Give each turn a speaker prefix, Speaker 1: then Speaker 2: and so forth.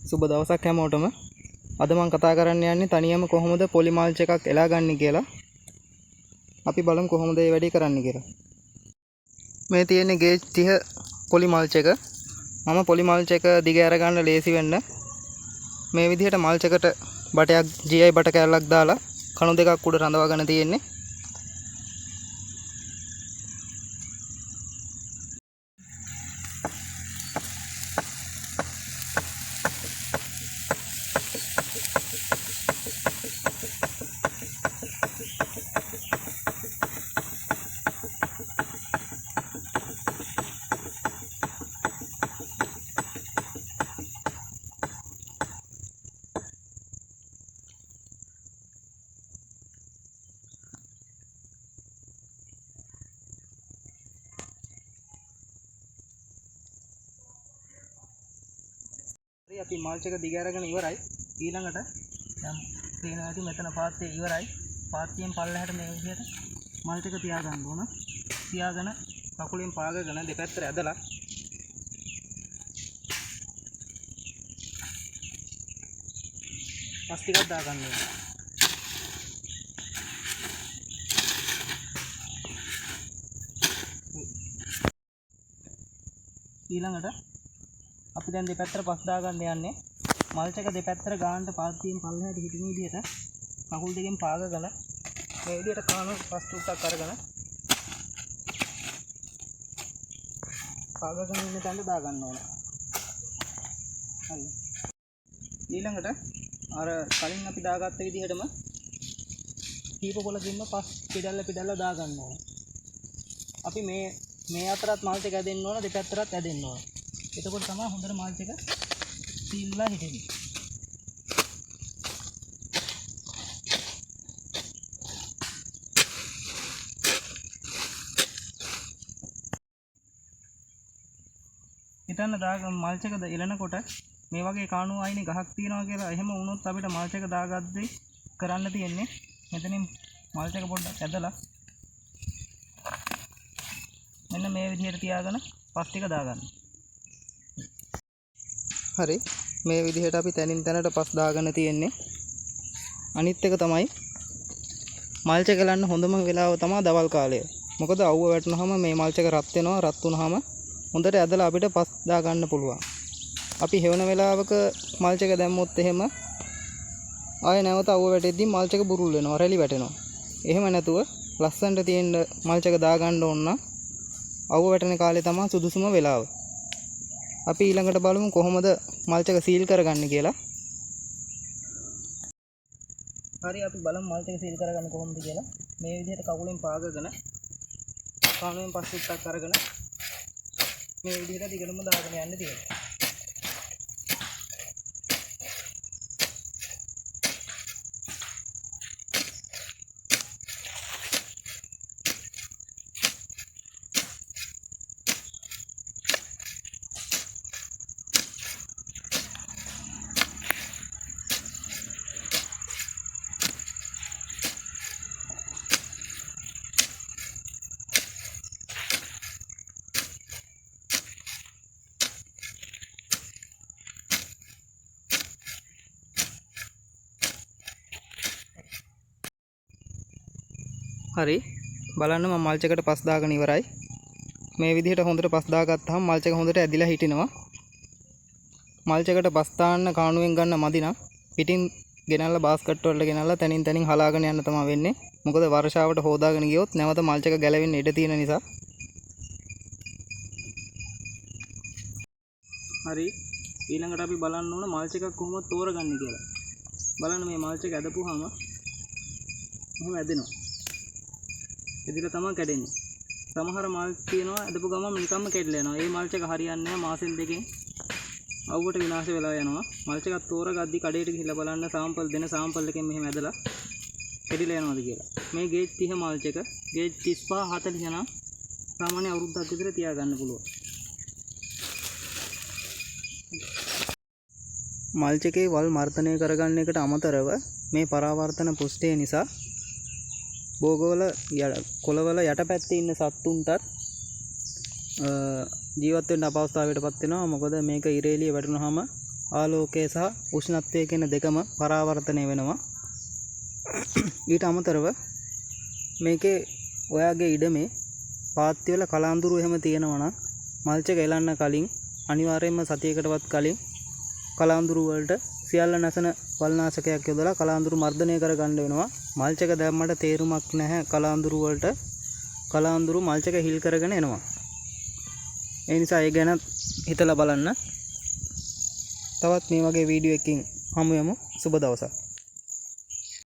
Speaker 1: සුබ දවසක් හැමෝටම. අද මම කතා කරන්න යන්නේ තනියම කොහොමද පොලි මල්ච් එකක් එලා ගන්න කියලා. අපි බලමු කොහොමද මේ වැඩේ කරන්න කියලා. මේ තියෙන්නේ ගේජ් 30 පොලි මල්ච් එක. මම පොලි මල්ච් එක දිග ඇර ගන්න ලේසි වෙන්න මේ විදිහට මල්ච් එකට බටයක් GI බට කැල්ලක් දාලා කණු දෙකක් උඩ රඳවාගෙන තියෙන්නේ. අපි මල්ච් එක දිග අරගෙන ඉවරයි. ඊළඟට දැන් පේනවා ඇති මෙතන පාත්‍ය ඉවරයි. පාත්‍යයෙන් පල්ලෙහාට මේ විදිහට මල්ච් එක තියාගන්න ඕන. තියාගෙන කකුලෙන් පාගගෙන දෙපැත්තට ඇදලා පස් ටිකක් දාගන්න ඕන. ඊළඟට අපි දැන් දෙපැත්තට පස් දාගන්න යන්නේ. මල්ච් එක දෙපැත්තට ගානට පාත්‍යයෙන් පල්ලෙහාට හිටින විදිහට කකුල් දෙකෙන් පාගගෙන මේ විදිහට කාණු පස් තුට්ටක් අරගෙන පාගගෙන ඉන්න තැනට දාගන්න ඕන. හරි. ඊළඟට අර කලින් අපි දාගත්ත විදිහටම කීප පොලකින්ම පස් පිටල්ල දාගන්න ඕන. අපි මේ අතරත් මල්ච් එක ඇදෙන්න ඕන, දෙපැත්තටත් ඇදෙන්න ඕන. එතකොට තමයි හොඳට මල්ච් එක සීල්ලා හිටින්නේ. හිතන්න දාගන්න මල්ච් එක එලනකොට මේ වගේ කාණුව අයිනේ ගහක් තියනවා කියලා එහෙම වුණොත් අපිට මල්ච් එක දාගද්දී කරන්න තියෙන්නේ මෙතනින් මල්ච් එක පොඩ්ඩක් ඇදලා මෙන්න මේ විදිහට තියාගෙන පස් ටික දාගන්න. හරි, මේ විදිහට අපි තැනින් තැනට පස් දාගෙන තියෙන්නේ. අනිත් එක තමයි මල්ච් එක ගලන්න හොඳම වෙලාව තමයි දවල් කාලය. මොකද අවුව වැටුනහම මේ මල්ච් එක රත් වෙනවා. රත් වුනහම හොඳට ඇදලා අපිට පස් දා ගන්න පුළුවන්. අපි හෙවන වෙලාවක මල්ච් එක දැම්මොත් එහෙම ආයෙ නැවත අවුව වැටෙද්දි මල්ච් එක බුරුල් වෙනවා, රැලි වැටෙනවා. එහෙම නැතුව ලස්සනට තියෙන මල්ච් එක දා ගන්න ඕන නම් අවුව වැටෙන කාලේ තමයි සුදුසුම වෙලාව. අපි ඊළඟට බලමු කොහොමද මල්ච් එක සීල් කරගන්නේ කියලා. හරි, අපි බලමු මල්ච් එක සීල් කරගන්න කොහොමද කියලා. මේ විදිහට කකුලෙන් පාගගෙන කාණුවෙන් පස් තුට්ටක් අරගෙන මේ විදිහට දිගටම දාගෙන යන්න තියෙනවා. හරි, බලන්න මම මල්ච් එකට පස් දාගෙන ඉවරයි. මේ විදිහට හොඳට පස් දාගත්තාම මල්ච් එක හොඳට ඇදිලා හිටිනවා. මල්ච් එකට පස් දාන්න කාණුවෙන් ගන්න මදි නම් පිටින් ගෙනල්ලා බාස්කට් වලට ගෙනල්ලා තනින් තනින් හලාගෙන යන්න තමයි වෙන්නේ. මොකද වර්ෂාවට හොදාගෙන ගියොත් නැවත මල්ච් එක ගැලවෙන්න ඉඩ තියෙන නිසා. හරි, ඊළඟට අපි බලන්න ඕන මල්ච් එකක් කොහොමද තෝරගන්නේ කියලා. බලන්න මේ මල්ච් එක ඇදපුවාම මොහොම ඇදෙනවා. එදිලා තමයි කැඩෙන්නේ. සමහර මල්ච් තියෙනවා ඇදපු ගමන් නිකම්ම කැඩලා යනවා. ඒ මල්ච් එක හරියන්නේ නැහැ. මාසෙන් දෙකෙන් අවුවට විනාශ වෙලා යනවා. මල්ච් එකක් තෝරගද්දි කඩේට ගිහිල්ලා බලන්න සාම්පල් දෙන සාම්පල් එකෙන් මෙහෙම ඇදලා කැඩිලා යනවාද කියලා. මේ ගේජ් 30 මල්ච් එක ගේජ් 35 40 නම් සාමාන්‍ය අවුරුද්දක් විතර තියාගන්න පුළුවන්. මල්ච් එකේ වල් මර්ධනය කරගන්න එකට අමතරව මේ පරාවර්තන පුෂ්ඨය නිසා බෝගවල කොළවල යටපැත්තේ ඉන්න සත්තුන්ටත් ජීවත් වෙන්න අපහසුතාවයටපත් වෙනවා. මොකද මේක ඉරේලිය වැටුනහම ආලෝකය සහ උෂ්ණත්වය කියන දෙකම පරාවර්තනය වෙනවා. ඊට අමතරව මේකේ ඔයාගේ ඉඩමේ පාත්ති වල කලාඳුරු එහෙම තියෙනවා නම් මල්චක එලන්න කලින් අනිවාර්යයෙන්ම සතියකටවත් කලින් කලාඳුරු වලට සියල්ල නැසන වල්නාශකයක් යොදලා කලාඳුරු මර්ධනය කරගන්න වෙනවා. මල්චක දැම්මට තේරුමක් නැහැ කලාඳුරු වලට. කලාඳුරු මල්චක හිල් කරගෙන එනවා. ඒ නිසා ඒ ගැන හිතලා බලන්න. තවත් මේ වගේ වීඩියෝ එකකින් හමු යමු. සුබ දවසක්.